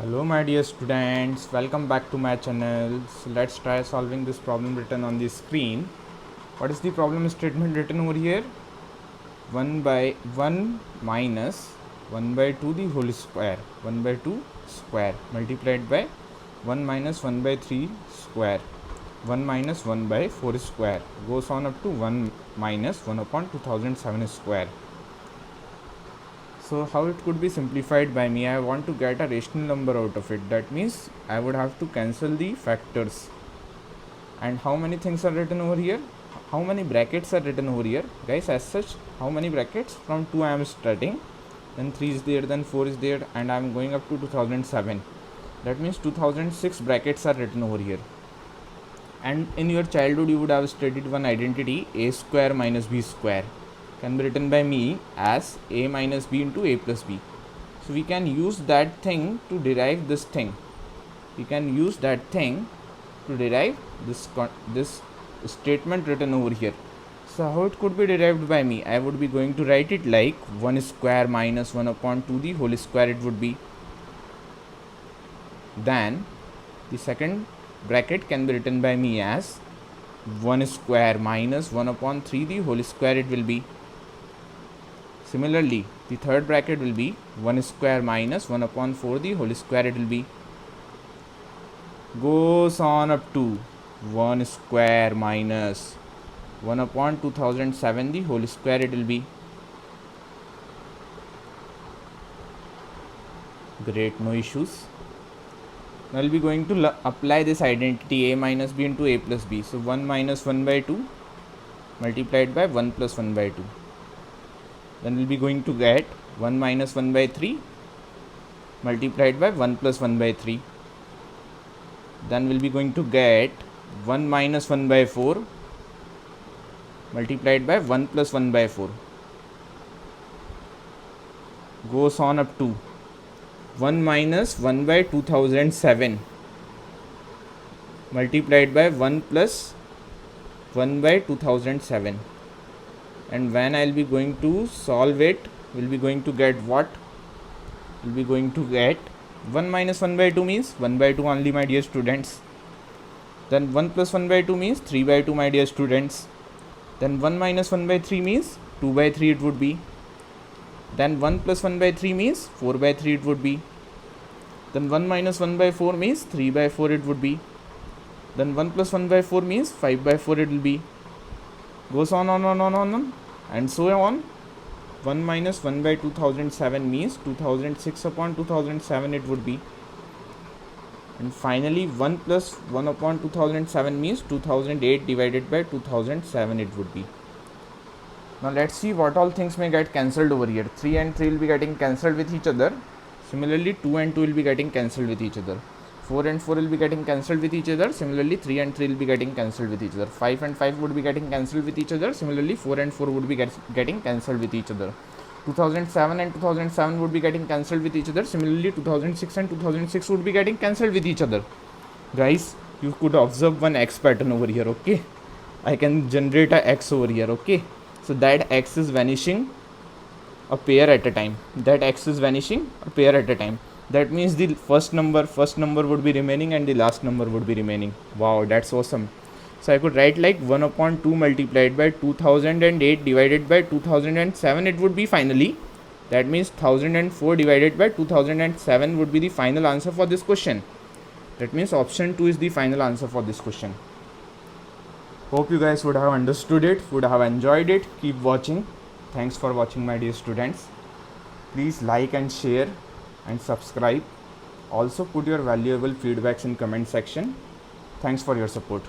Hello my dear students, welcome back to my channel. So let's try solving this problem written on the screen. What is the problem statement written over here? 1 by 1 minus 1 by 2 the whole square, 1 by 2 square multiplied by 1 minus 1 by 3 square, 1 minus 1 by 4 square goes on up to 1 minus 1 upon 2007 square. So how it could be simplified by me? I want to get a rational number out of it. That means I would have to cancel the factors. And how many things are written over here? How many brackets are written over here? Guys, as such, how many brackets? From 2 I am starting. Then 3 is there, then 4 is there, and I am going up to 2007. That means 2006 brackets are written over here. And in your childhood, you would have studied one identity, a square minus b square. Can be written by me as a minus b into a plus b. So we can use that thing to derive this thing. We can use that thing to derive this statement written over here. So how it could be derived by me? I would be going to write it like 1 square minus 1 upon 2 the whole square it would be. Then the second bracket can be written by me as 1 square minus 1 upon 3 the whole square it will be. Similarly, the third bracket will be 1 square minus 1 upon 4 the whole square it will be. Goes on up to 1 square minus 1 upon 2007 the whole square it will be. Great, no issues. Now we'll be going to apply this identity a minus b into a plus b. So 1 minus 1 by 2 multiplied by 1 plus 1 by 2. Then we'll be going to get 1 minus 1 by 3 multiplied by 1 plus 1 by 3. Then we'll be going to get 1 minus 1 by 4 multiplied by 1 plus 1 by 4. Goes on up to 1 minus 1 by 2007 multiplied by 1 plus 1 by 2007. And when I'll be going to solve it, we'll be going to get what? We'll be going to get 1 minus 1 by 2 means 1 by 2 only, my dear students. Then 1 plus 1 by 2 means 3 by 2, my dear students. Then 1 minus 1 by 3 means 2 by 3 it would be. Then 1 plus 1 by 3 means 4 by 3 it would be. Then 1 minus 1 by 4 means 3 by 4 it would be. Then 1 plus 1 by 4 means 5 by 4 it will be. Goes on and so on. 1 minus 1 by 2007 means 2006 upon 2007 it would be. And finally 1 plus 1 upon 2007 means 2008 divided by 2007 it would be. Now let's see what all things may get cancelled over here. 3 and 3 will be getting cancelled with each other. Similarly 2 and 2 will be getting cancelled with each other. 4 and 4 will be getting cancelled with each other. Similarly 3 and 3 will be getting cancelled with each other. 5 and 5 would be getting cancelled with each other. Similarly 4 and 4 would be getting cancelled with each other. 2007 and 2007 would be getting cancelled with each other. Similarly 2006 and 2006 would be getting cancelled with each other. Guys, you could observe one X pattern over here, okay? I can generate a X over here, okay? So that X is vanishing a pair at a time. That X is vanishing a pair at a time. That means the first number would be remaining and the last number would be remaining. Wow, that's awesome. So I could write like 1 upon 2 multiplied by 2008 divided by 2007 it would be finally. That means 1004 divided by 2007 would be the final answer for this question. That means option 2 is the final answer for this question. Hope you guys would have understood it, would have enjoyed it. Keep watching. Thanks for watching, my dear students. Please like and share and subscribe. Also put your valuable feedbacks in comment section. Thanks for your support.